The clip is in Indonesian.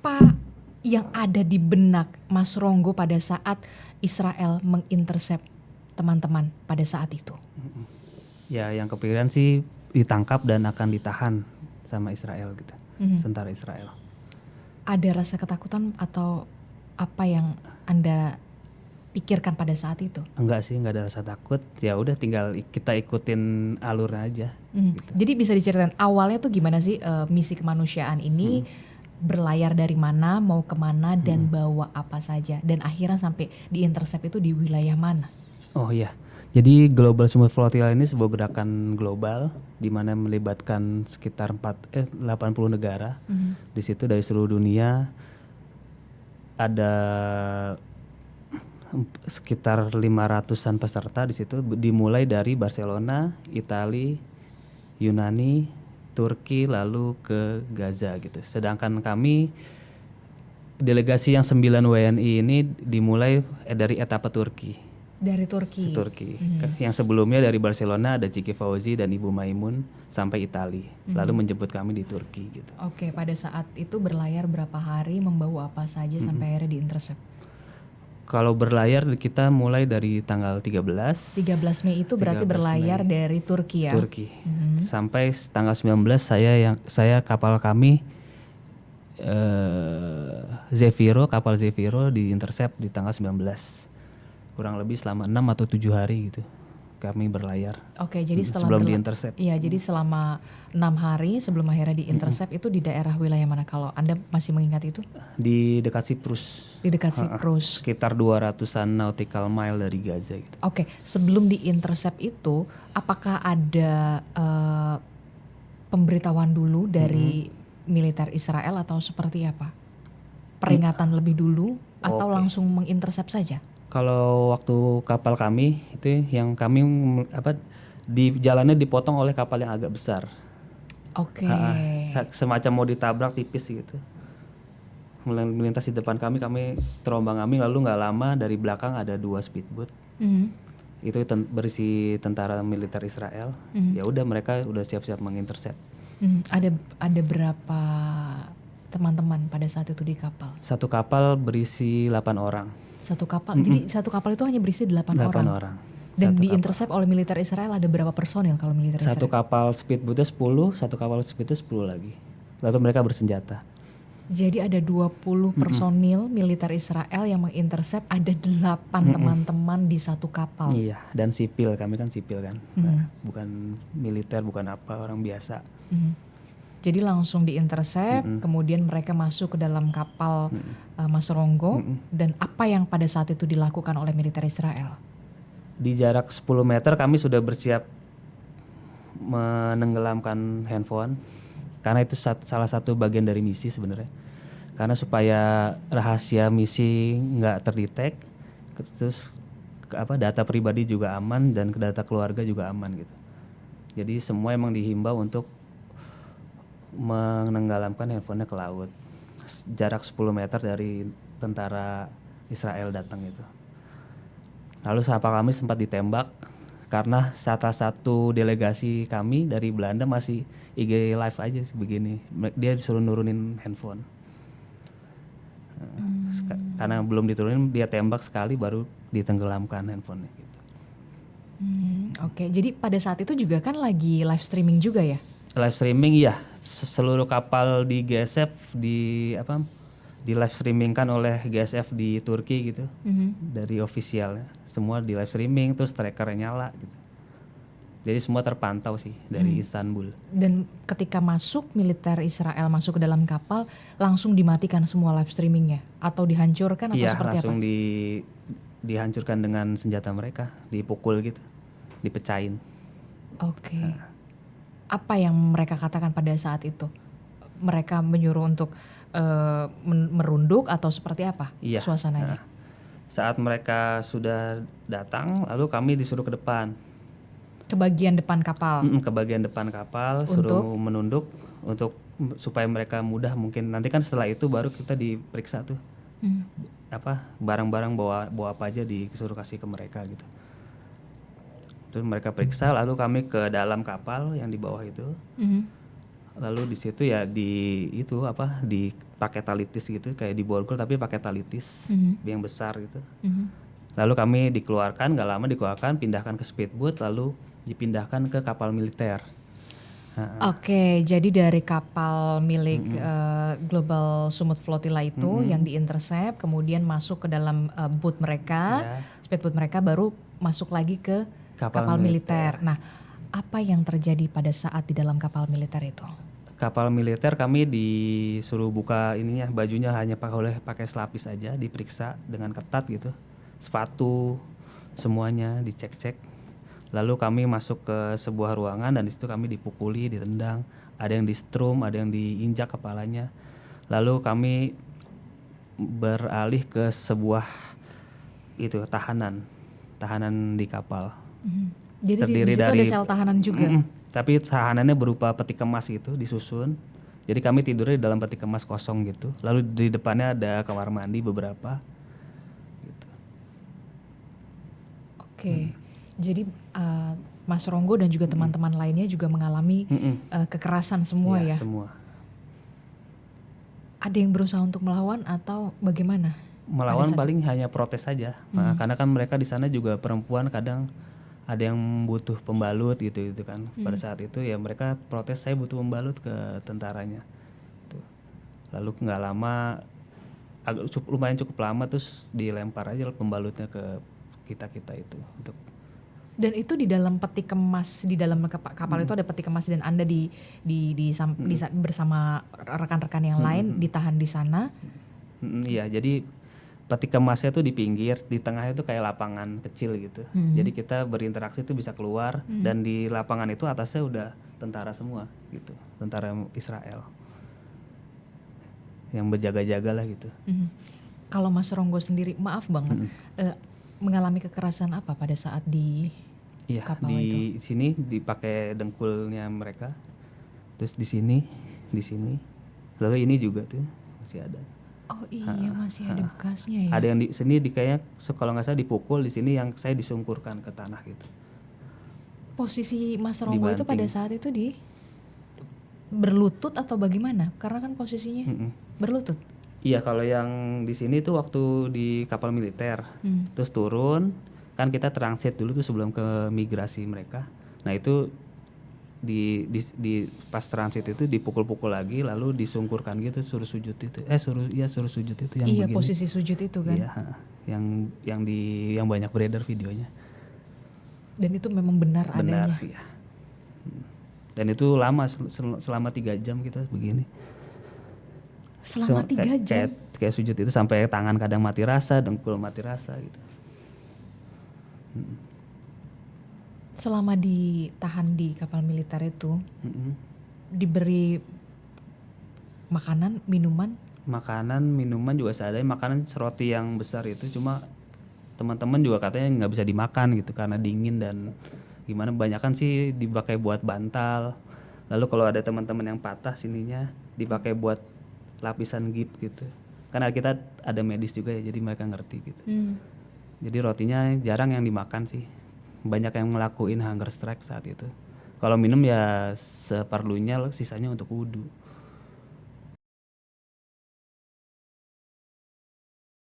apa yang ada di benak Mas Ronggo pada saat Israel mengintercept teman-teman pada saat itu? Ya yang kepikiran sih ditangkap dan akan ditahan sama Israel gitu, tentara Israel. Ada rasa ketakutan atau apa yang Anda pikirkan pada saat itu? Enggak sih, enggak ada rasa takut. Ya udah tinggal kita ikutin alur aja. Gitu. Jadi bisa diceritain awalnya tuh gimana sih misi kemanusiaan ini berlayar dari mana, mau kemana, dan bawa apa saja, dan akhirnya sampai diintercept itu di wilayah mana? Oh iya, jadi Global Smooth Flotilla ini sebuah gerakan global di mana melibatkan sekitar 80 negara. Di situ dari seluruh dunia ada sekitar 500-an peserta di situ, dimulai dari Barcelona, Italia, Yunani, Turki, lalu ke Gaza gitu. Sedangkan kami delegasi yang 9 WNI ini dimulai dari etapa Turki. Dari Turki. Yang sebelumnya dari Barcelona ada Ciki Fauzi dan Ibu Maimun sampai Italia. Lalu menjemput kami di Turki gitu. Oke, pada saat itu berlayar berapa hari, membawa apa saja sampai akhirnya diintercept? Kalau berlayar kita mulai dari tanggal 13 13 Mei itu berarti 13 berlayar Mei. dari Turki ya? Turki. Sampai tanggal 19 saya kapal kami kapal Zefiro diintercept di tanggal 19. Kurang lebih selama 6 atau 7 hari gitu kami berlayar. Oke, jadi setelah sebelum diintercept. Iya, jadi selama 6 hari sebelum akhirnya diintercept itu di daerah wilayah mana kalau Anda masih mengingat itu? Di dekat Siprus. Di dekat Siprus. Sekitar 200-an nautical mile dari Gaza gitu. Oke, sebelum diintercept itu apakah ada pemberitahuan dulu dari militer Israel atau seperti apa? Peringatan lebih dulu atau langsung mengintercept saja? Kalau waktu kapal kami itu yang kami di jalannya dipotong oleh kapal yang agak besar. Oke. Semacam mau ditabrak tipis gitu. Melintas di depan kami terombang ambing, lalu nggak lama dari belakang ada 2 speedboat. Itu berisi tentara militer Israel. Ya udah mereka udah siap-siap mengintercept. Ada berapa teman-teman pada saat itu di kapal? Satu kapal berisi 8 orang. Satu kapal. Jadi satu kapal itu hanya berisi 8 orang. Dan diintercept oleh militer Israel ada berapa personil kalau militer Israel? Satu kapal speedboatnya 10, satu kapal speedboat 10 lagi. Lalu mereka bersenjata. Jadi ada 20 personil militer Israel yang mengintercept, ada 8 teman-teman di satu kapal. Iya, dan sipil, kami kan sipil kan. Nah, bukan militer, bukan apa, orang biasa. Jadi langsung diintercept, kemudian mereka masuk ke dalam kapal Mas Ronggo, dan apa yang pada saat itu dilakukan oleh militer Israel? Di jarak 10 meter kami sudah bersiap menenggelamkan handphone, karena itu salah satu bagian dari misi sebenarnya. Karena supaya rahasia misi nggak terdetek, terus data pribadi juga aman dan data keluarga juga aman gitu. Jadi semua emang dihimbau untuk menenggelamkan handphonenya ke laut, jarak 10 meter dari tentara Israel datang itu. Lalu kapal kami sempat ditembak karena salah satu delegasi kami dari Belanda masih IG live aja begini, dia disuruh nurunin handphone. Karena belum diturunin, dia tembak sekali baru ditenggelamkan handphonenya gitu. Oke, jadi pada saat itu juga kan lagi live streaming juga ya? Live streaming iya, seluruh kapal di GSF di live streamingkan oleh GSF di Turki gitu, dari officialnya semua di live streaming, terus trackernya nyala gitu. Jadi semua terpantau sih dari Istanbul. Dan ketika militer Israel masuk ke dalam kapal, langsung dimatikan semua live streamingnya atau dihancurkan atau seperti apa? Iya, langsung dihancurkan dengan senjata mereka, dipukul gitu, dipecahin. Oke. Apa yang mereka katakan pada saat itu? Mereka menyuruh untuk merunduk atau seperti apa suasananya? Saat mereka sudah datang, lalu kami disuruh ke depan. Ke bagian depan kapal? Ke bagian depan kapal, suruh menunduk untuk supaya mereka mudah, mungkin nanti kan setelah itu baru kita diperiksa tuh. Barang-barang bawa apa aja disuruh kasih ke mereka gitu. Terus mereka periksa, lalu kami ke dalam kapal yang di bawah itu. Lalu di situ ya dipakai talitis gitu, kayak di borgol tapi pakai talitis yang besar gitu. Lalu kami dikeluarkan, nggak lama dikeluarkan, pindahkan ke speedboat, lalu dipindahkan ke kapal militer. Oke, jadi dari kapal milik Global Sumut Flotilla itu yang diintercept, kemudian masuk ke dalam boat mereka, speedboat mereka, baru masuk lagi ke kapal militer. Nah, apa yang terjadi pada saat di dalam kapal militer itu? Kapal militer kami disuruh buka ininya, bajunya hanya boleh pakai selapis aja, diperiksa dengan ketat gitu, sepatu semuanya dicek-cek. Lalu kami masuk ke sebuah ruangan dan di situ kami dipukuli, ditendang, ada yang di strum, ada yang diinjak kepalanya. Lalu kami beralih ke sebuah tahanan di kapal. Jadi di situ ada sel tahanan juga. Tapi tahanannya berupa peti kemas gitu, disusun. Jadi kami tidurnya di dalam peti kemas kosong gitu. Lalu di depannya ada kamar mandi beberapa. Gitu. Oke. Jadi Mas Ronggo dan juga teman-teman lainnya juga mengalami kekerasan semua ya? Semua. Ada yang berusaha untuk melawan atau bagaimana? Melawan paling hanya protes saja. Nah, karena kan mereka di sana juga perempuan, kadang ada yang butuh pembalut gitu kan. Pada saat itu ya mereka protes, saya butuh pembalut ke tentaranya. Tuh. Lalu nggak lama, lumayan cukup lama, terus dilempar aja pembalutnya ke kita itu untuk. Dan itu di dalam peti kemas, di dalam kapal itu ada peti kemas dan Anda bersama rekan-rekan yang lain ditahan di sana. Iya, jadi peti kemasnya tuh di pinggir, di tengahnya tuh kayak lapangan kecil gitu. Jadi kita berinteraksi tuh bisa keluar dan di lapangan itu atasnya udah tentara semua gitu, tentara Israel yang berjaga-jaga lah gitu. Kalau Mas Ronggo sendiri, maaf banget, mengalami kekerasan apa pada saat di kapal itu? Di sini dipakai dengkulnya mereka, terus di sini, lalu ini juga tuh masih ada. Oh iya, masih ada bekasnya ya. Ada yang di sini kayaknya kalau nggak salah dipukul, di sini yang saya disungkurkan ke tanah gitu. Posisi Mas Ronggo itu pada saat itu di berlutut atau bagaimana? Karena kan posisinya berlutut. Iya, kalau yang di sini tuh waktu di kapal militer, terus turun, kan kita transit dulu tuh sebelum ke migrasi mereka. Nah itu di pas transit itu dipukul-pukul lagi, lalu disungkurkan gitu, suruh sujud itu, suruh sujud itu yang begini. Posisi sujud itu kan. Iya, yang banyak beredar videonya. Dan itu memang benar adanya. Iya. Dan itu lama, selama 3 jam kita begini. Selama 3 jam? Kayak sujud itu sampai tangan kadang mati rasa, dengkul mati rasa gitu. Selama ditahan di kapal militer itu, diberi makanan, minuman? Makanan, minuman juga seadanya. Makanan roti yang besar itu, cuma teman-teman juga katanya nggak bisa dimakan gitu karena dingin dan gimana. Banyakan sih dipakai buat bantal. Lalu kalau ada teman-teman yang patah sininya, dipakai buat lapisan gip gitu. Karena kita ada medis juga ya, jadi mereka ngerti gitu. Jadi rotinya jarang yang dimakan sih. Banyak yang ngelakuin hunger strike saat itu. Kalau minum ya seperlunya, sisanya untuk wudhu.